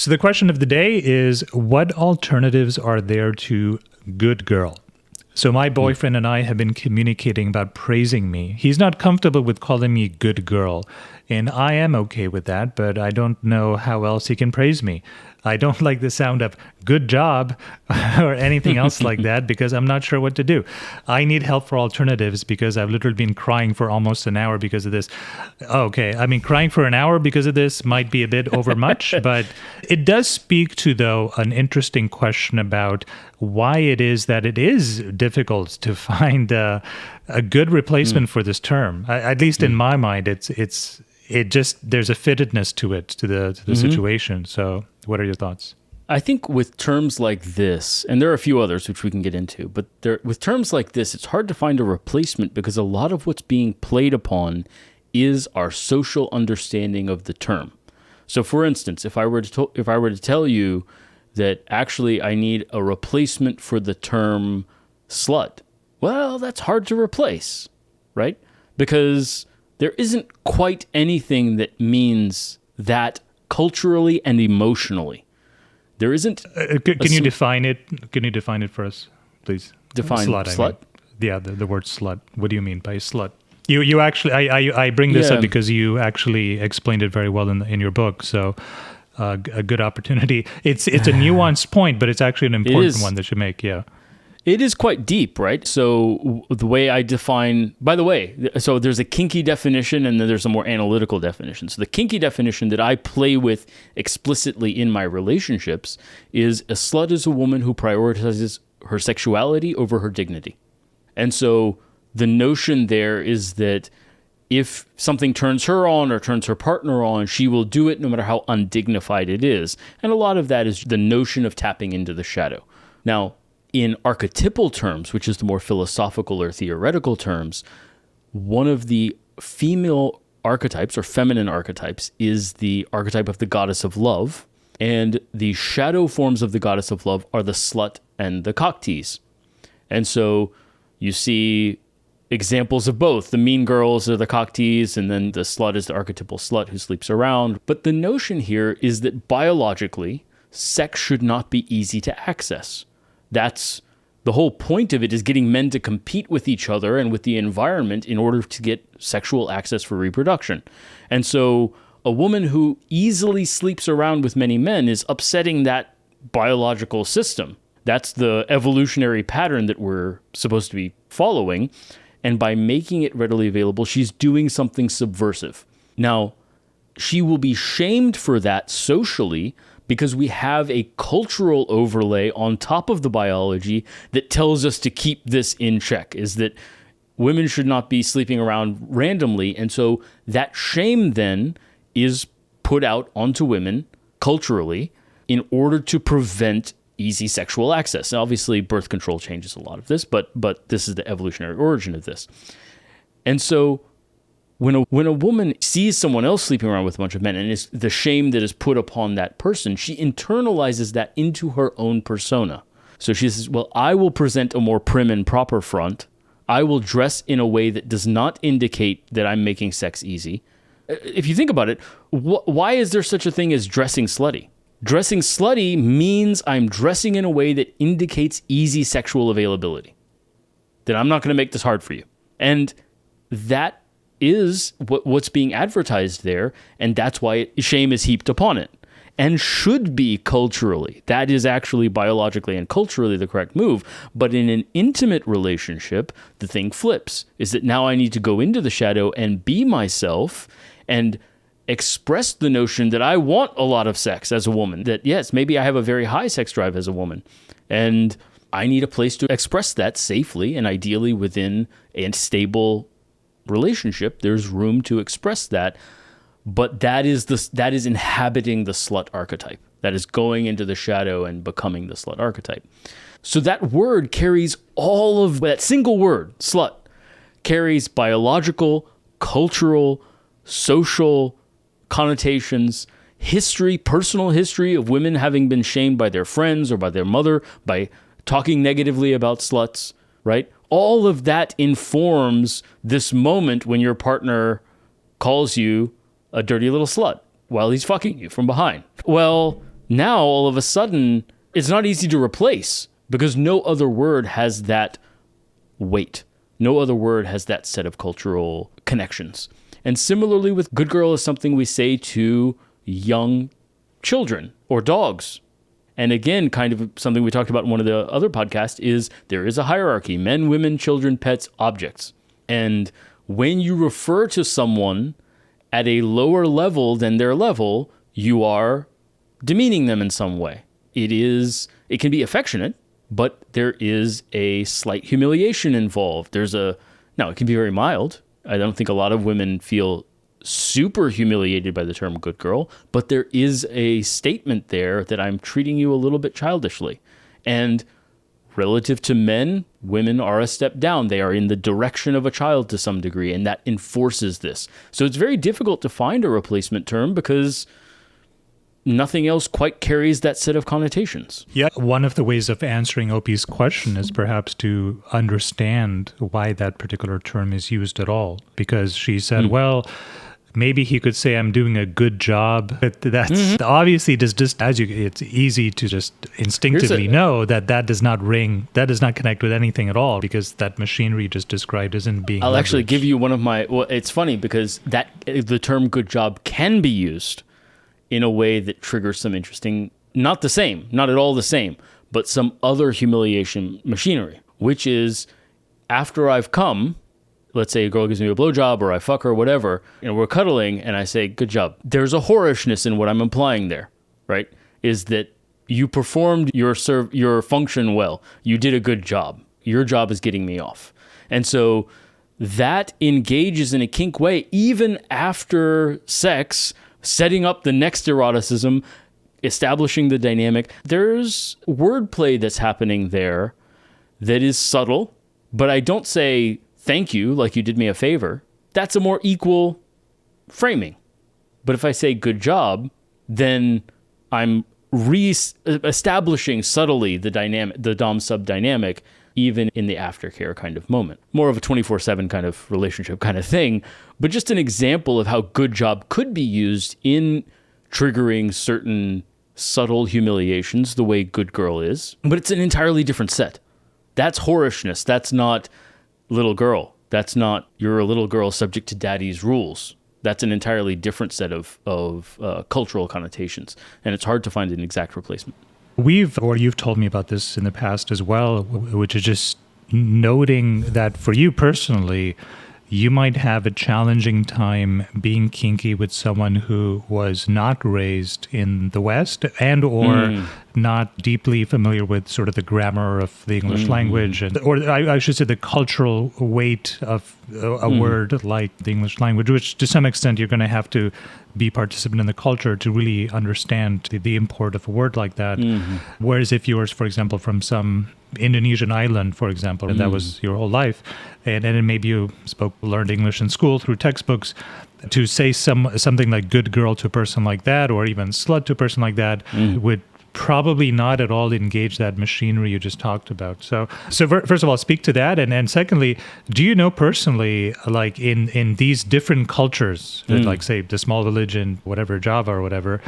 So the question of the day is, what alternatives are there to good girl? So my boyfriend and I have been communicating about praising me. He's not comfortable with calling me good girl, and I am okay with that, but I don't know how else he can praise me. I don't like the sound of good job or anything else like that because I'm not sure what to do. I need help for alternatives because I've literally been crying for almost an hour because of this. Okay, I mean, crying for an hour because of this might be a bit overmuch, but it does speak to, though, an interesting question about why it is that it is difficult to find a good replacement for this term. At least in my mind, it just there's a fittedness to it, to the situation. So what are your thoughts? I think with terms like this, and there are a few others which we can get into, but with terms like this, it's hard to find a replacement because a lot of what's being played upon is our social understanding of the term. So for instance, if I were to tell you that actually I need a replacement for the term slut, well, that's hard to replace, right? Because there isn't quite anything that means that culturally and emotionally. There isn't. Can you define it? Can you define it for us, please? Define slut. I mean. Yeah, the word slut. What do you mean by slut? You actually, I bring this up because you actually explained it very well in your book. So a good opportunity. It's a nuanced point, but it's actually an important one that you make. Yeah. It is quite deep, right? So the way I define, by the way, so there's a kinky definition and then there's a more analytical definition. So the kinky definition that I play with explicitly in my relationships is a slut is a woman who prioritizes her sexuality over her dignity. And so the notion there is that if something turns her on or turns her partner on, she will do it no matter how undignified it is. And a lot of that is the notion of tapping into the shadow. Now, in archetypal terms, which is the more philosophical or theoretical terms, one of the female archetypes or feminine archetypes is the archetype of the goddess of love. And the shadow forms of the goddess of love are the slut and the cock tease. And so you see examples of both. The mean girls are the cock tease, and then the slut is the archetypal slut who sleeps around. But the notion here is that biologically, sex should not be easy to access. That's the whole point of it, is getting men to compete with each other and with the environment in order to get sexual access for reproduction. And so a woman who easily sleeps around with many men is upsetting that biological system. That's the evolutionary pattern that we're supposed to be following. And by making it readily available, she's doing something subversive. Now, she will be shamed for that socially, because we have a cultural overlay on top of the biology that tells us to keep this in check, is that women should not be sleeping around randomly. And so that shame then is put out onto women culturally in order to prevent easy sexual access. And obviously birth control changes a lot of this, but this is the evolutionary origin of this. And so when a woman sees someone else sleeping around with a bunch of men and is the shame that is put upon that person, she internalizes that into her own persona. So she says, well, I will present a more prim and proper front. I will dress in a way that does not indicate that I'm making sex easy. If you think about it, why is there such a thing as dressing slutty? Dressing slutty means I'm dressing in a way that indicates easy sexual availability. That I'm not going to make this hard for you. And that is what's being advertised there, and that's why shame is heaped upon it, and should be culturally. That is actually biologically and culturally the correct move. But in an intimate relationship, the thing flips, is that now I need to go into the shadow and be myself and express the notion that I want a lot of sex as a woman, that yes, maybe I have a very high sex drive as a woman, and I need a place to express that safely and ideally within a stable relationship. There's room to express that, but that is inhabiting the slut archetype. That is going into the shadow and becoming the slut archetype. So that word carries all of that single word, slut, carries biological, cultural, social connotations, history, personal history of women having been shamed by their friends or by their mother by talking negatively about sluts, right? All of that informs this moment when your partner calls you a dirty little slut while he's fucking you from behind. Well, Now, all of a sudden, it's not easy to replace because no other word has that weight. No other word has that set of cultural connections. And similarly with good girl is something we say to young children or dogs. And again, kind of something we talked about in one of the other podcasts is there is a hierarchy: men, women, children, pets, objects. And when you refer to someone at a lower level than their level, you are demeaning them in some way. It can be affectionate, but there is a slight humiliation involved. Now it can be very mild. I don't think a lot of women feel super humiliated by the term good girl, but there is a statement there that I'm treating you a little bit childishly. And relative to men, women are a step down. They are in the direction of a child to some degree, and that enforces this. So it's very difficult to find a replacement term because nothing else quite carries that set of connotations. Yeah, one of the ways of answering Opie's question is perhaps to understand why that particular term is used at all. Because she said, well, maybe he could say I'm doing a good job, but that's obviously it's easy to just instinctively know that does not connect with anything at all, because that machinery just described isn't being I'll actually leveraged. give you one of my, well, it's funny because the term good job can be used in a way that triggers some interesting, not at all the same, but some other humiliation machinery, which is after I've come, let's say a girl gives me a blowjob or I fuck her or whatever, and we're cuddling and I say, good job. There's a whorishness in what I'm implying there, right? Is that you performed your function well. You did a good job. Your job is getting me off. And so that engages in a kink way, even after sex, setting up the next eroticism, establishing the dynamic. There's wordplay that's happening there that is subtle, but I don't say thank you like you did me a favor. That's a more equal framing. But if I say good job, then I'm establishing subtly the dynamic, the dom-sub dynamic, even in the aftercare kind of moment. More of a 24/7 kind of relationship kind of thing, but just an example of how good job could be used in triggering certain subtle humiliations the way good girl is. But it's an entirely different set. That's whorishness. That's not little girl. That's not you're a little girl subject to daddy's rules. That's an entirely different set of cultural connotations, and it's hard to find an exact replacement. You've told me about this in the past as well, which is just noting that for you personally, you might have a challenging time being kinky with someone who was not raised in the West and or not deeply familiar with sort of the grammar of the English language, or I should say the cultural weight of a word like the English language, which to some extent you're going to have to be participant in the culture to really understand the import of a word like that. Whereas if you were, for example, from some Indonesian island, for example, and that was your whole life, and then maybe you learned English in school through textbooks, to say something like good girl to a person like that, or even slut to a person like that, would probably not at all engage that machinery you just talked about. So first of all, speak to that, and secondly, do you know personally, like in these different cultures, like say the small village in whatever Java or whatever,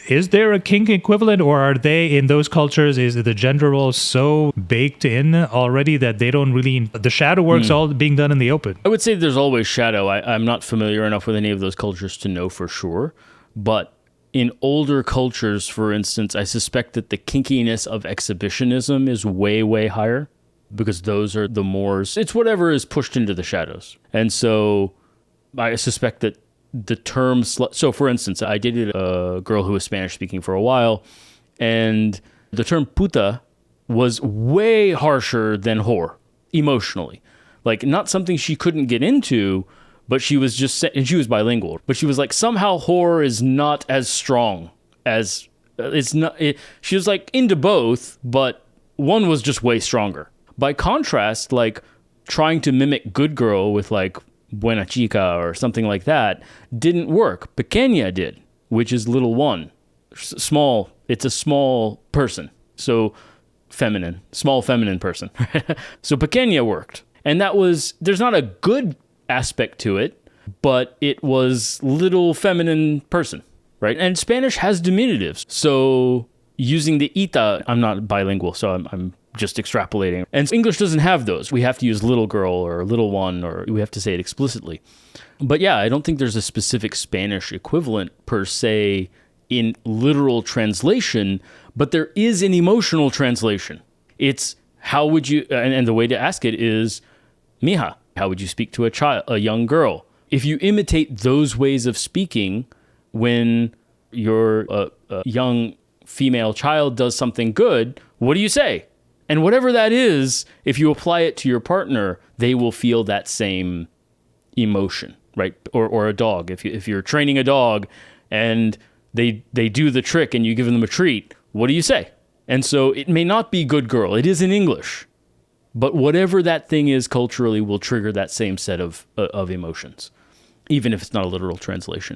is there a kink equivalent, or are they in those cultures, is the gender role so baked in already that they don't really, the shadow work's all being done in the open? I would say there's always shadow. I'm not familiar enough with any of those cultures to know for sure, but in older cultures, for instance, I suspect that the kinkiness of exhibitionism is way, way higher, because those are the mores. It's whatever is pushed into the shadows. And so I suspect that the term slut, so for instance, I dated a girl who was Spanish speaking for a while, and the term puta was way harsher than whore emotionally. Like, not something she couldn't get into, but she was just, and she was bilingual, but she was like, somehow whore is not as strong as, she was like into both, but one was just way stronger. By contrast, like trying to mimic good girl with like buena chica or something like that didn't work. Pequeña did, which is little one. Small, it's a small person. So feminine, small feminine person. So pequeña worked. And there's not a good aspect to it, but it was little feminine person, right? And Spanish has diminutives. So using the ita, I'm not bilingual, so I'm just extrapolating. And English doesn't have those. We have to use little girl or little one, or we have to say it explicitly. But yeah, I don't think there's a specific Spanish equivalent per se in literal translation, but there is an emotional translation. It's how would you, and the way to ask it is, mija, how would you speak to a young girl? If you imitate those ways of speaking when your young female child does something good, what do you say? And whatever that is, if you apply it to your partner, they will feel that same emotion, right? Or a dog. If you're training a dog and they do the trick and you give them a treat, what do you say? And so it may not be good girl. It is in English. But whatever that thing is culturally will trigger that same set of emotions, even if it's not a literal translation.